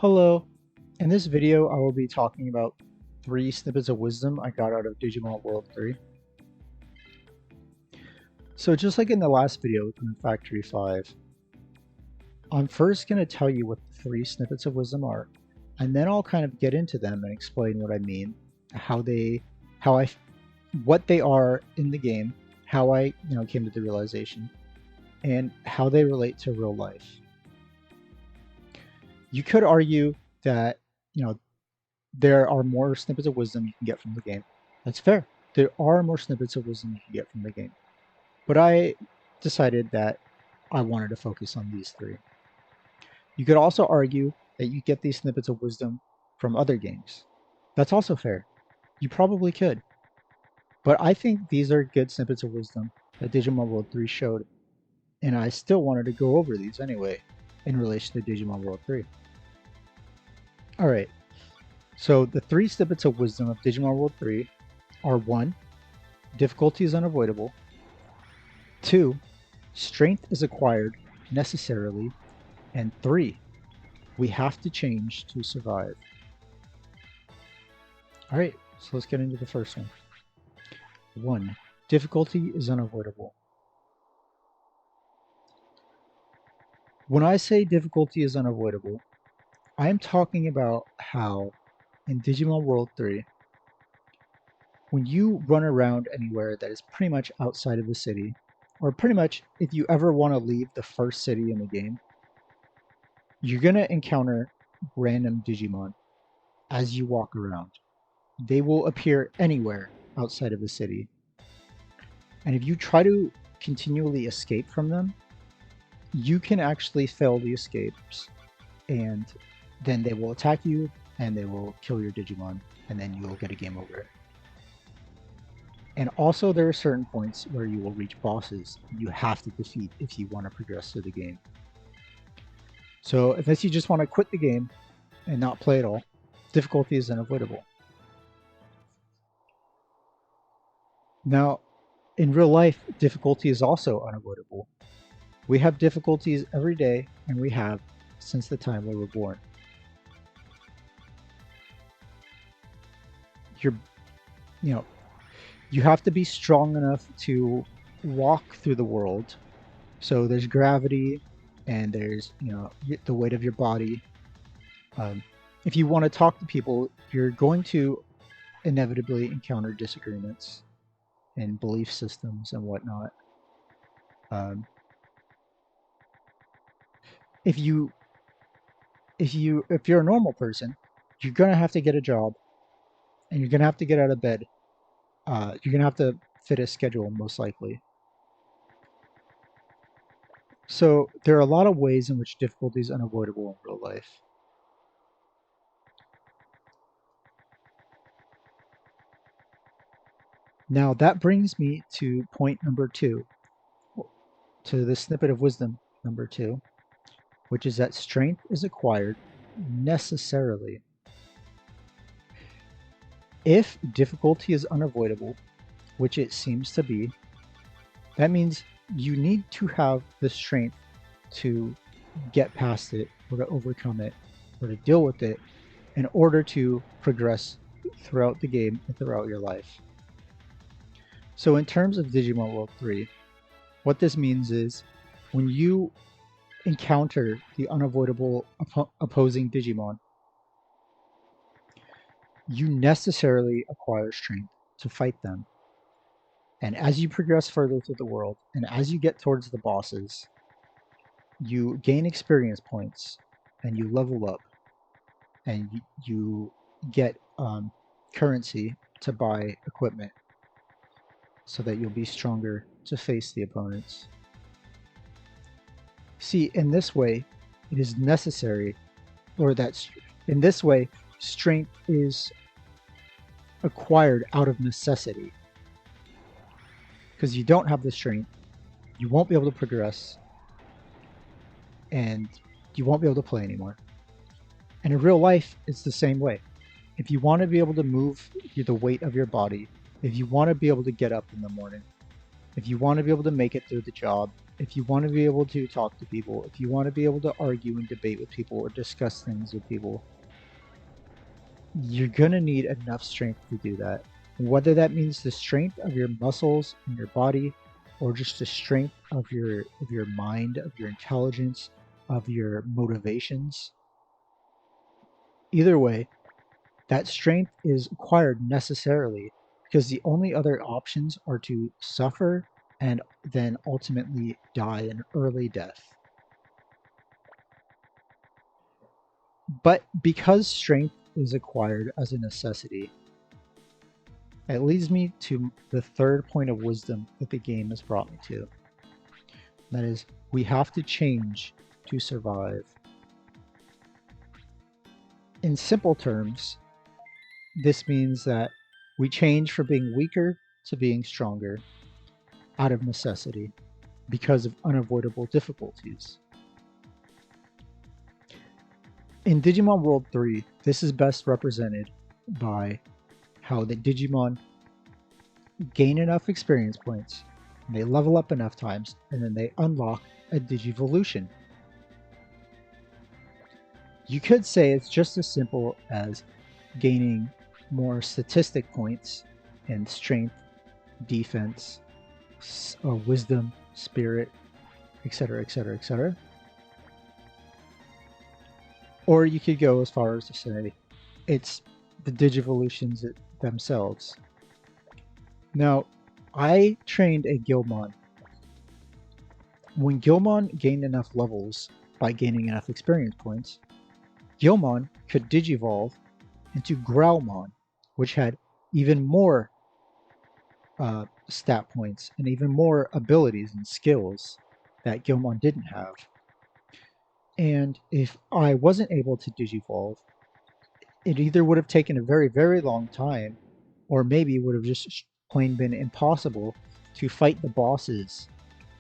Hello. In this video, I will be talking about 3 snippets of wisdom I got out of Digimon World 3. So just like in the last video from Factory 5, I'm first going to tell you what the 3 snippets of wisdom are, and then I'll kind of get into them and explain what I mean, how they, how I, what they are in the game, how I, came to the realization, and how they relate to real life. You could argue that, you know, there are more snippets of wisdom you can get from the game. That's fair. There are more snippets of wisdom you can get from the game. But I decided that I wanted to focus on these 3. You could also argue that you get these snippets of wisdom from other games. That's also fair. You probably could. But I think these are good snippets of wisdom that Digimon World 3 showed, and I still wanted to go over these anyway in relation to Digimon World 3. Alright, so the 3 snippets of wisdom of Digimon World 3 are 1. Difficulty is unavoidable. 2. Strength is acquired necessarily. And 3. We have to change to survive. Alright, so let's get into the first one. 1. Difficulty is unavoidable. When I say difficulty is unavoidable, I am talking about how in Digimon World 3, when you run around anywhere that is pretty much outside of the city, or pretty much if you ever want to leave the first city in the game, you're going to encounter random Digimon as you walk around. They will appear anywhere outside of the city. And if you try to continually escape from them, you can actually fail the escapes, and then they will attack you and they will kill your Digimon, and then you will get a game over. And also there are certain points where you will reach bosses you have to defeat if you want to progress through the game. So unless you just want to quit the game and not play at all, difficulty is unavoidable. Now, in real life, difficulty is also unavoidable. We have difficulties every day, and we have since the time we were born. You have to be strong enough to walk through the world. So there's gravity, and there's the weight of your body. If you want to talk to people, you're going to inevitably encounter disagreements and belief systems and whatnot. If you're a normal person, you're gonna have to get a job, and you're gonna have to get out of bed. You're gonna have to fit a schedule, most likely. So there are a lot of ways in which difficulty is unavoidable in real life. Now that brings me to point number 2, to the snippet of wisdom number 2, which is that strength is acquired necessarily. If difficulty is unavoidable, which it seems to be, that means you need to have the strength to get past it, or to overcome it, or to deal with it in order to progress throughout the game and throughout your life. So in terms of Digimon World 3, what this means is when you encounter the unavoidable opposing Digimon, you necessarily acquire strength to fight them. And as you progress further through the world, and as you get towards the bosses, you gain experience points, and you level up, and you get currency to buy equipment so that you'll be stronger to face the opponents. See, in this way, it is necessary, or that in this way, strength is acquired out of necessity. Because you don't have the strength, you won't be able to progress, and you won't be able to play anymore. And in real life, it's the same way. If you want to be able to move the weight of your body, if you want to be able to get up in the morning, if you want to be able to make it through the job, if you want to be able to talk to people, if you want to be able to argue and debate with people or discuss things with people, you're going to need enough strength to do that. Whether that means the strength of your muscles in your body or just the strength of your mind, of your intelligence, of your motivations. Either way, that strength is acquired necessarily because the only other options are to suffer and then ultimately die an early death. But because strength is acquired as a necessity, it leads me to the third point of wisdom that the game has brought me to. That is, we have to change to survive. In simple terms, this means that we change from being weaker to being stronger out of necessity because of unavoidable difficulties. In Digimon World 3, this is best represented by how the Digimon gain enough experience points, and they level up enough times, and then they unlock a Digivolution. You could say it's just as simple as gaining more statistic points in strength, defense, wisdom, spirit, etc., etc., etc. Or you could go as far as to say it's the Digivolutions themselves. Now, I trained a Guilmon. When Guilmon gained enough levels by gaining enough experience points, Guilmon could Digivolve into Growlmon, which had even more stat points and even more abilities and skills that Guilmon didn't have. And if I wasn't able to Digivolve, it either would have taken a very, very long time, or maybe it would have just plain been impossible to fight the bosses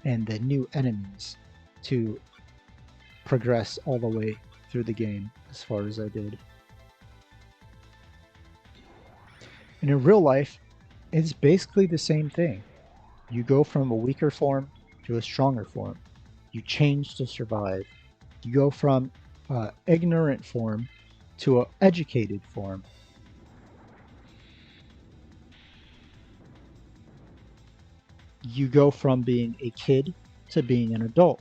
and the new enemies to progress all the way through the game as far as I did. And in real life, it's basically the same thing. You go from a weaker form to a stronger form. You change to survive. You go from ignorant form to an educated form. You go from being a kid to being an adult.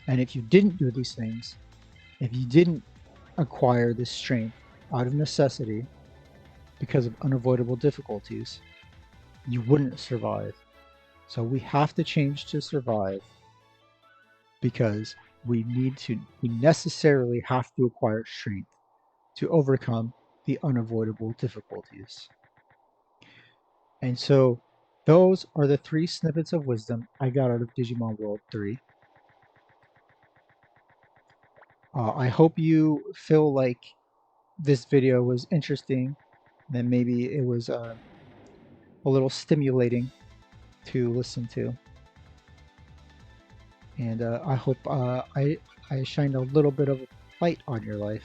And if you didn't do these things, if you didn't acquire this strength out of necessity because of unavoidable difficulties, you wouldn't survive. So we have to change to survive because we necessarily have to acquire strength to overcome the unavoidable difficulties. And so those are the 3 snippets of wisdom I got out of Digimon World 3. I hope you feel like this video was interesting, and maybe it was a little stimulating to listen to. And I hope I shined a little bit of light on your life.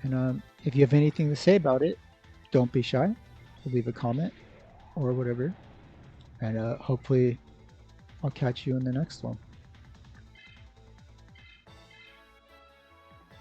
And if you have anything to say about it, don't be shy. Leave a comment or whatever. And hopefully I'll catch you in the next one.